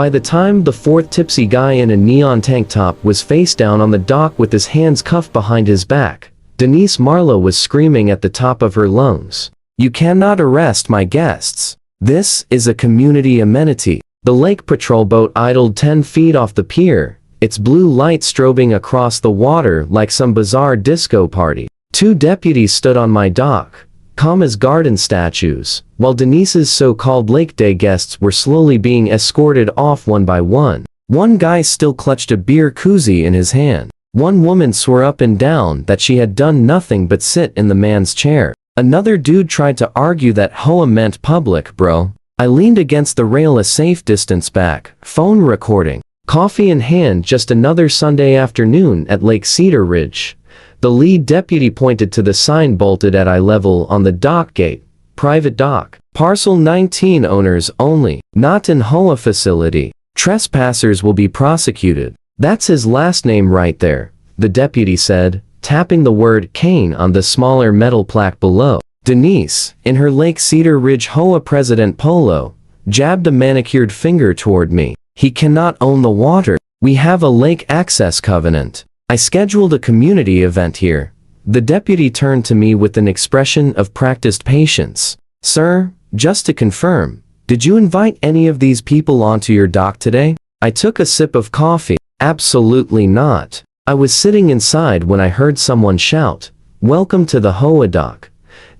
By the time the fourth tipsy guy in a neon tank top was face down on the dock with his hands cuffed behind his back, Denise Marlo was screaming at the top of her lungs, "You cannot arrest my guests. This is a community amenity." The lake patrol boat idled 10 feet off the pier, its blue light strobing across the water like some bizarre disco party. 2 deputies stood on my dock, calm as garden statues, while Denise's so-called lake day guests were slowly being escorted off one by one. One guy still clutched a beer koozie in his hand. One woman swore up and down that she had done nothing but sit in the man's chair. Another dude tried to argue that HOA meant public, bro. I leaned against the rail a safe distance back, phone recording. Coffee in hand, just another Sunday afternoon at Lake Cedar Ridge. The lead deputy pointed to the sign bolted at eye level on the dock gate. Private dock. Parcel 19 owners only. Not in HOA facility. Trespassers will be prosecuted. That's his last name right there, the deputy said, tapping the word Kain on the smaller metal plaque below. Denise, in her Lake Cedar Ridge HOA president polo, jabbed a manicured finger toward me. "He cannot own the water. We have a lake access covenant. I scheduled a community event here." The deputy turned to me with an expression of practiced patience. "Sir, just to confirm, did you invite any of these people onto your dock today?" I took a sip of coffee. "Absolutely not. I was sitting inside when I heard someone shout, 'Welcome to the HOA dock.'"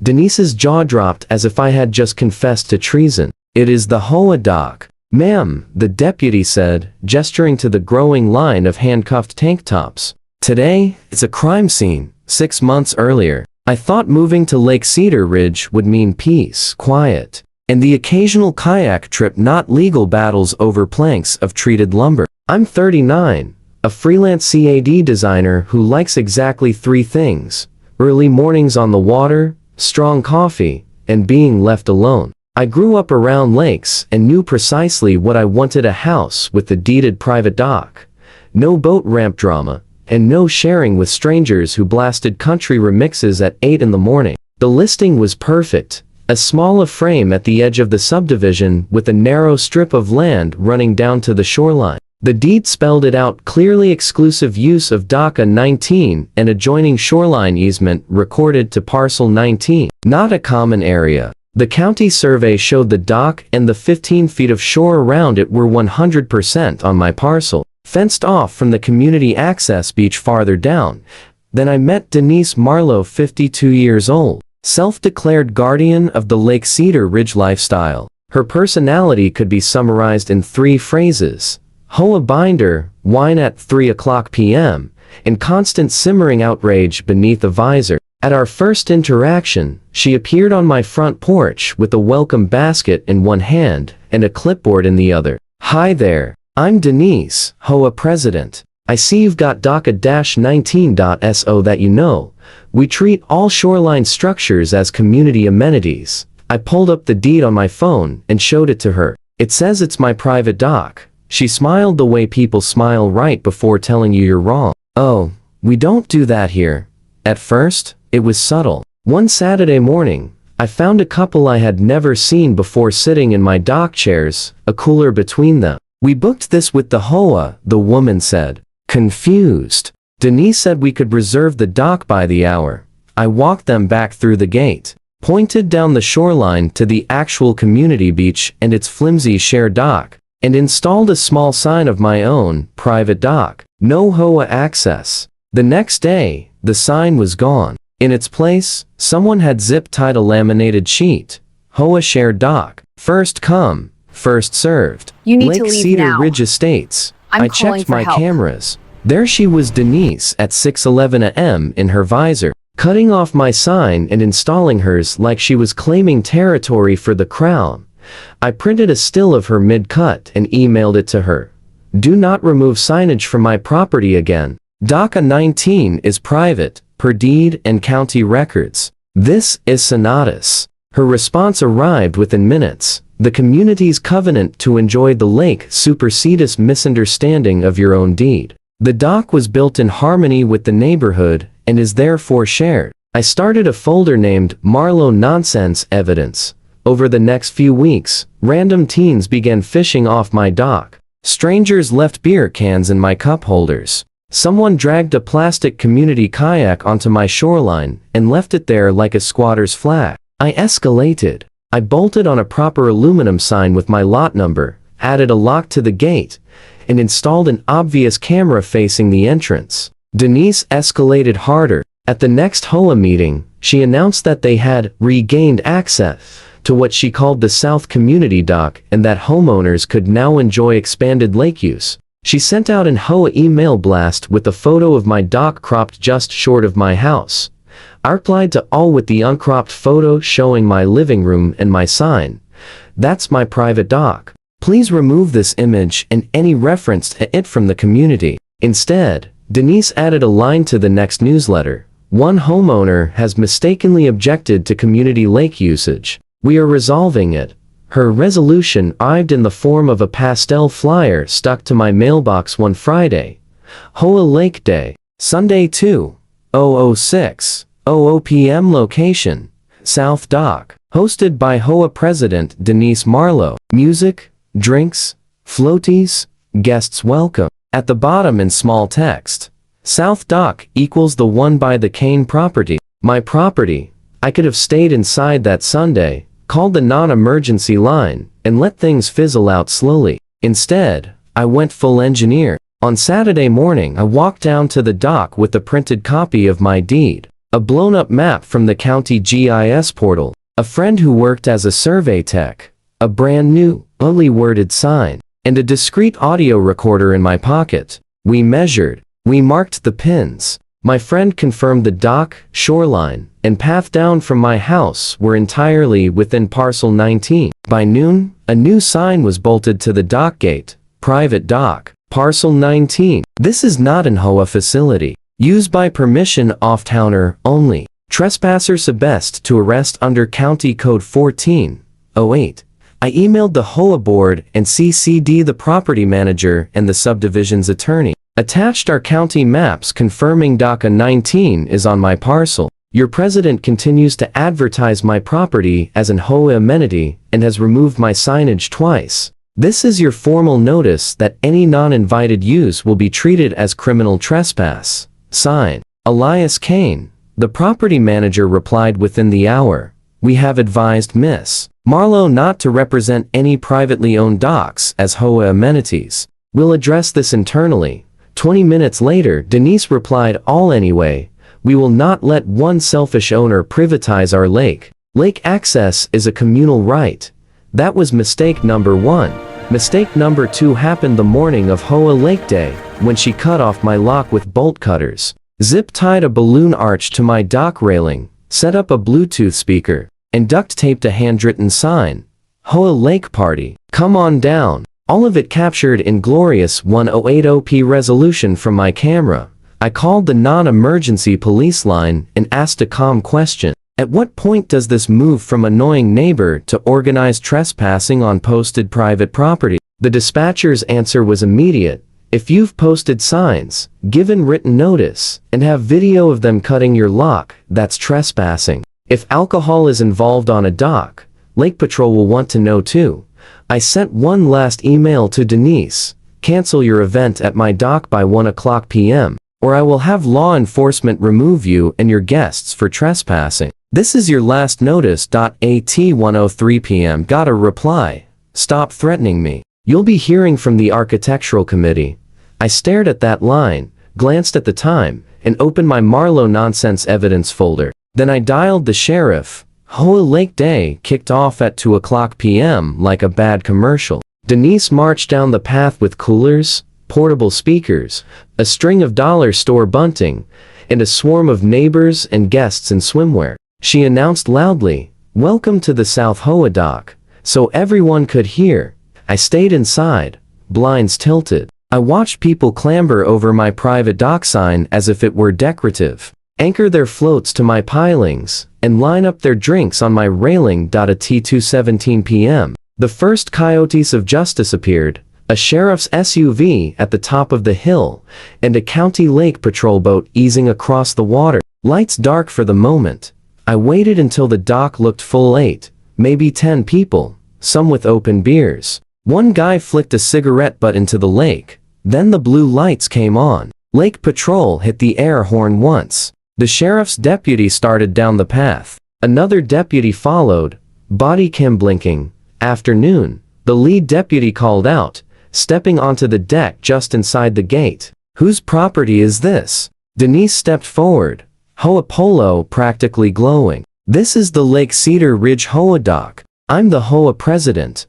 Denise's jaw dropped as if I had just confessed to treason. "It is the HOA dock, ma'am," the deputy said, gesturing to the growing line of handcuffed tank tops. "Today, it's a crime scene. 6 months earlier, I thought moving to Lake Cedar Ridge would mean peace, quiet, and the occasional kayak trip, not legal battles over planks of treated lumber. I'm 39, a freelance CAD designer who likes exactly 3 things: early mornings on the water, strong coffee, and being left alone. I grew up around lakes and knew precisely what I wanted: a house with a deeded private dock, no boat ramp drama, and no sharing with strangers who blasted country remixes at 8 in the morning. The listing was perfect: a small frame at the edge of the subdivision with a narrow strip of land running down to the shoreline. The deed spelled it out clearly: exclusive use of Dock 19 and adjoining shoreline easement recorded to parcel 19. Not a common area. The county survey showed the dock and the 15 feet of shore around it were 100% on my parcel, fenced off from the community access beach farther down. Then I met Denise Marlo, 52 years old, self-declared guardian of the Lake Cedar Ridge lifestyle. Her personality could be summarized in 3 phrases: HOA binder, wine at 3:00 p.m., and constant simmering outrage beneath a visor. At our first interaction, she appeared on my front porch with a welcome basket in one hand and a clipboard in the other. "Hi there. I'm Denise, HOA president. I see you've got DOCA-19.so that you know. We treat all shoreline structures as community amenities." I pulled up the deed on my phone and showed it to her. "It says it's my private dock." She smiled the way people smile right before telling you you're wrong. "Oh, we don't do that here." At first, it was subtle. One Saturday morning, I found a couple I had never seen before sitting in my dock chairs, a cooler between them. "We booked this with the HOA," the woman said, confused. Denise said we could reserve the dock by the hour. I walked them back through the gate, pointed down the shoreline to the actual community beach and its flimsy shared dock, and installed a small sign of my own, private dock, no HOA access. The next day, the sign was gone. In its place, someone had zip-tied a laminated sheet: HOA shared dock, first come, first served. You need to Lake leave Cedar now. Ridge Estates. I'm I calling checked for my help. cameras. There she was, Denise, at 6:11 a.m. in her visor, cutting off my sign and installing hers like she was claiming territory for the crown. I printed a still of her mid-cut and emailed it to her. "Do not remove signage from my property again. DOCA 19 is private, per deed and county records. This is Sonatus." Her response arrived within minutes: "The community's covenant to enjoy the lake supersedes misunderstanding of your own deed. The dock was built in harmony with the neighborhood and is therefore shared." I started a folder named Marlo Nonsense Evidence. Over the next few weeks, random teens began fishing off my dock. Strangers left beer cans in my cup holders. Someone dragged a plastic community kayak onto my shoreline and left it there like a squatter's flag. I escalated. I bolted on a proper aluminum sign with my lot number, added a lock to the gate, and installed an obvious camera facing the entrance. Denise escalated harder. At the next HOA meeting, she announced that they had regained access to what she called the South Community Dock and that homeowners could now enjoy expanded lake use. She sent out an HOA email blast with a photo of my dock cropped just short of my house. I replied to all with the uncropped photo showing my living room and my sign. "That's my private dock. Please remove this image and any reference to it from the community." Instead, Denise added a line to the next newsletter. "One homeowner has mistakenly objected to community lake usage. We are resolving it." Her resolution arrived in the form of a pastel flyer stuck to my mailbox one Friday. HOA Lake Day, Sunday 2:06:00 p.m. Location, South Dock. Hosted by HOA President Denise Marlo. Music, drinks, floaties, guests welcome. At the bottom in small text, South Dock equals the one by the Kain property. My property. I could have stayed inside that Sunday, called the non-emergency line, and let things fizzle out slowly. Instead, I went full engineer. On Saturday morning I walked down to the dock with a printed copy of my deed, a blown-up map from the county GIS portal, a friend who worked as a survey tech, a brand new, ugly worded sign, and a discreet audio recorder in my pocket. We measured. We marked the pins. My friend confirmed the dock, shoreline, and path down from my house were entirely within parcel 19. By noon, a new sign was bolted to the dock gate. Private dock, parcel 19. This is not an HOA facility. Used by permission off-towner only. Trespassers best to arrest under County Code 14:08. I emailed the HOA board and CC'd the property manager and the subdivision's attorney. Attached are county maps confirming DACA 19 is on my parcel. Your president continues to advertise my property as an HOA amenity and has removed my signage twice. This is your formal notice that any non-invited use will be treated as criminal trespass. Sign, Elias Kain. The property manager replied within the hour. We have advised Miss Marlo not to represent any privately owned docks as HOA amenities. We'll address this internally. 20 minutes later, Denise replied, all anyway. We will not let one selfish owner privatize our lake. Lake access is a communal right. That was mistake number 1. Mistake number 2 happened the morning of HOA Lake Day, when she cut off my lock with bolt cutters, zip-tied a balloon arch to my dock railing, set up a Bluetooth speaker, and duct-taped a handwritten sign. HOA Lake Party. Come on down. All of it captured in glorious 1080p resolution from my camera. I called the non-emergency police line and asked a calm question. At what point does this move from annoying neighbor to organized trespassing on posted private property? The dispatcher's answer was immediate. If you've posted signs, given written notice, and have video of them cutting your lock, that's trespassing. If alcohol is involved on a dock, Lake Patrol will want to know too. I sent one last email to Denise. Cancel your event at my dock by 1:00 p.m. or I will have law enforcement remove you and your guests for trespassing. This is your last notice. At 1:03 p.m. Got a reply. Stop threatening me. You'll be hearing from the architectural committee. I stared at that line, glanced at the time, and opened my Marlo nonsense evidence folder. Then I dialed the sheriff. HOA Lake Day kicked off at 2:00 p.m. like a bad commercial. Denise marched down the path with coolers, portable speakers, a string of dollar store bunting, and a swarm of neighbors and guests in swimwear. She announced loudly, "Welcome to the South HOA Dock," so everyone could hear. I stayed inside, blinds tilted. I watched people clamber over my private dock sign as if it were decorative, anchor their floats to my pilings, and line up their drinks on my railing. At 2:17 p.m., the first coyotes of justice appeared, a sheriff's SUV at the top of the hill, and a county lake patrol boat easing across the water. Lights dark for the moment. I waited until the dock looked full 8, maybe 10 people, some with open beers. One guy flicked a cigarette butt into the lake. Then the blue lights came on. Lake Patrol hit the air horn once. The sheriff's deputy started down the path. Another deputy followed, bodycam blinking. Afternoon, the lead deputy called out, stepping onto the deck just inside the gate. Whose property is this? Denise stepped forward, HOA polo practically glowing. This is the Lake Cedar Ridge HOA dock. I'm the HOA president.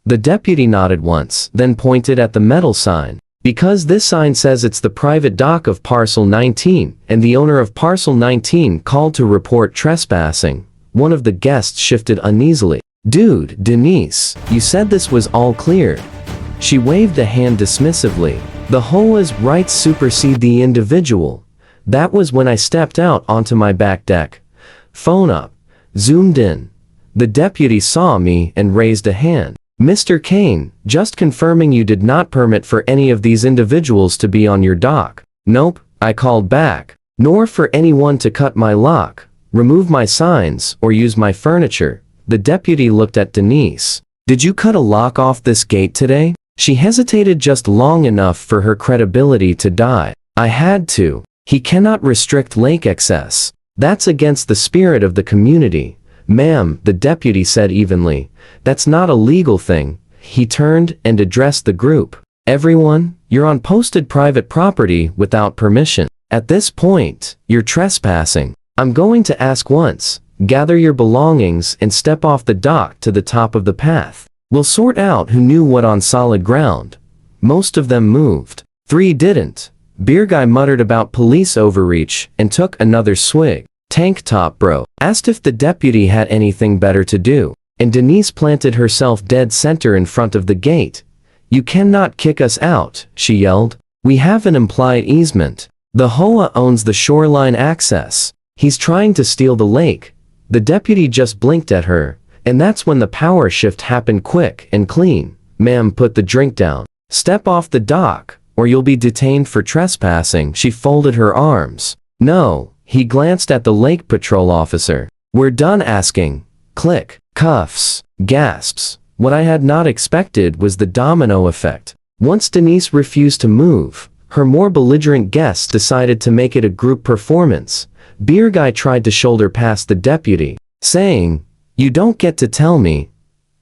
The deputy nodded once, then pointed at the metal sign. Because this sign says it's the private dock of Parcel 19, and the owner of Parcel 19 called to report trespassing. One of the guests shifted uneasily. Dude, Denise, you said this was all cleared. She waved a hand dismissively. The HOA's rights supersede the individual. That was when I stepped out onto my back deck. Phone up. Zoomed in. The deputy saw me and raised a hand. Mr. Kain, just confirming you did not permit for any of these individuals to be on your dock. Nope, I called back. Nor for anyone to cut my lock, remove my signs, or use my furniture. The deputy looked at Denise. Did you cut a lock off this gate today? She hesitated just long enough for her credibility to die. I had to. He cannot restrict lake access. That's against the spirit of the community. Ma'am, the deputy said evenly. That's not a legal thing. He turned and addressed the group. Everyone, you're on posted private property without permission. At this point, you're trespassing. I'm going to ask once. Gather your belongings and step off the dock to the top of the path. We'll sort out who knew what on solid ground. Most of them moved. 3 didn't. Beer guy muttered about police overreach and took another swig. Tank top bro asked if the deputy had anything better to do, and Denise planted herself dead center in front of the gate. You cannot kick us out, she yelled. We have an implied easement. The HOA owns the shoreline access. He's trying to steal the lake. The deputy just blinked at her, and that's when the power shift happened quick and clean. Ma'am, put the drink down. Step off the dock, or you'll be detained for trespassing. She folded her arms. No. He glanced at the lake patrol officer. We're done asking. Click. Cuffs. Gasps. What I had not expected was the domino effect. Once Denise refused to move, her more belligerent guests decided to make it a group performance. Beer guy tried to shoulder past the deputy, saying, "You don't get to tell me."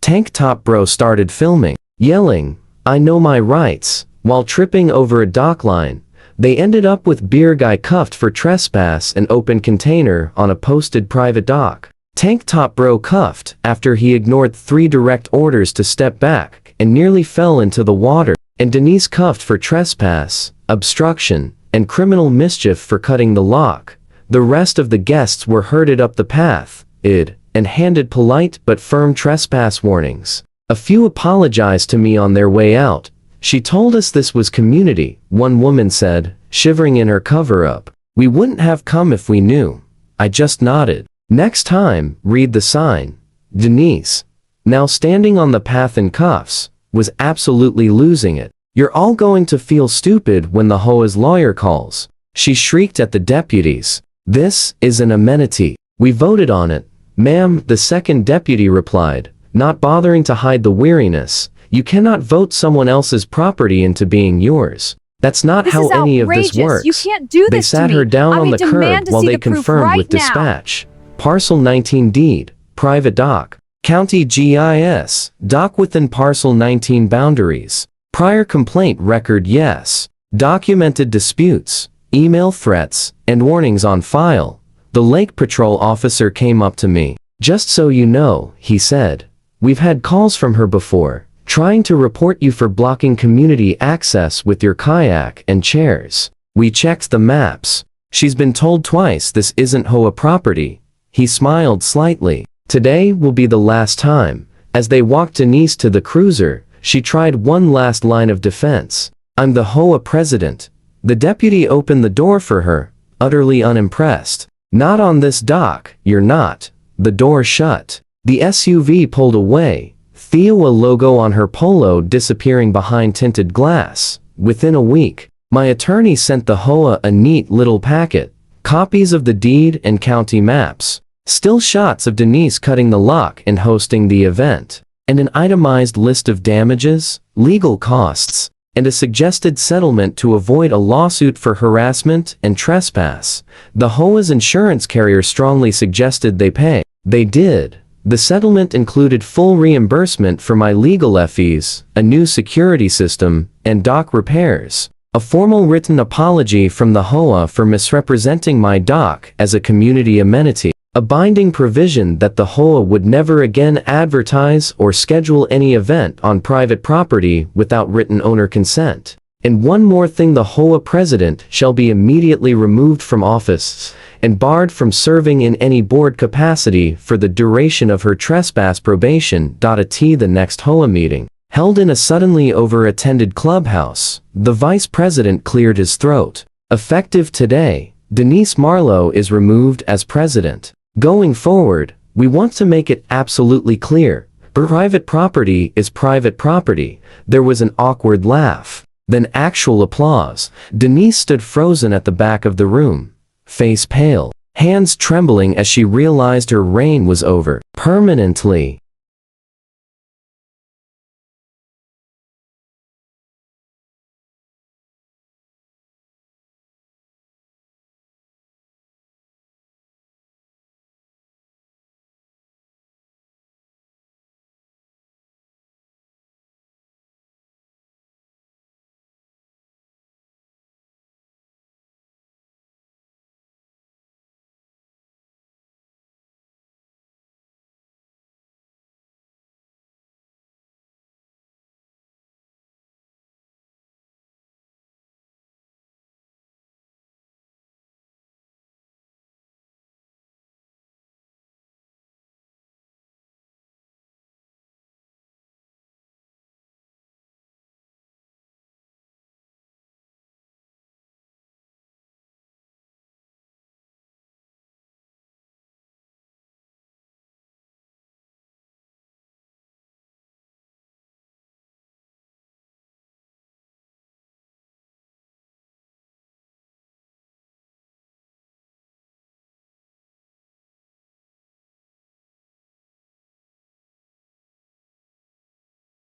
Tank top bro started filming, yelling, "I know my rights," while tripping over a dock line. They ended up with beer guy cuffed for trespass and open container on a posted private dock. Tank top bro cuffed after he ignored 3 direct orders to step back and nearly fell into the water, and Denise cuffed for trespass, obstruction, and criminal mischief for cutting the lock. The rest of the guests were herded up the path, and handed polite but firm trespass warnings. A few apologized to me on their way out. She told us this was community, one woman said, shivering in her cover-up. We wouldn't have come if we knew. I just nodded. Next time, read the sign. Denise, now standing on the path in cuffs, was absolutely losing it. You're all going to feel stupid when the HOA's lawyer calls. She shrieked at the deputies. This is an amenity. We voted on it. Ma'am, the second deputy replied, not bothering to hide the weariness. You cannot vote someone else's property into being yours. That's not how any of this works. You can't do this. They sat her down on the curb while they confirmed with dispatch. Parcel 19 deed, private dock, county GIS, dock within Parcel 19 boundaries. Prior complaint record yes. Documented disputes, email threats, and warnings on file. The Lake Patrol officer came up to me. Just so you know, he said. We've had calls from her before, trying to report you for blocking community access with your kayak and chairs. We checked the maps. She's been told twice this isn't HOA property. He smiled slightly. Today will be the last time. As they walked Denise to the cruiser, she tried one last line of defense. I'm the HOA president. The deputy opened the door for her, utterly unimpressed. Not on this dock, you're not. The door shut. The SUV pulled away. THOA logo on her polo disappearing behind tinted glass. Within a week, my attorney sent the HOA a neat little packet. Copies of the deed and county maps. Still shots of Denise cutting the lock and hosting the event. and an itemized list of damages, legal costs, and a suggested settlement to avoid a lawsuit for harassment and trespass. The HOA's insurance carrier strongly suggested they pay. They did. The settlement included full reimbursement for my legal fees, a new security system, and dock repairs. A formal written apology from the HOA for misrepresenting my dock as a community amenity. A binding provision that the HOA would never again advertise or schedule any event on private property without written owner consent. And one more thing, the HOA president shall be immediately removed from office and barred from serving in any board capacity for the duration of her trespass probation. At the next HOA meeting, held in a suddenly over-attended clubhouse, the vice president cleared his throat. Effective today, Denise Marlo is removed as president. Going forward, we want to make it absolutely clear, private property is private property. There was an awkward laugh, then actual applause. Denise stood frozen at the back of the room, face pale, hands trembling as she realized her reign was over permanently.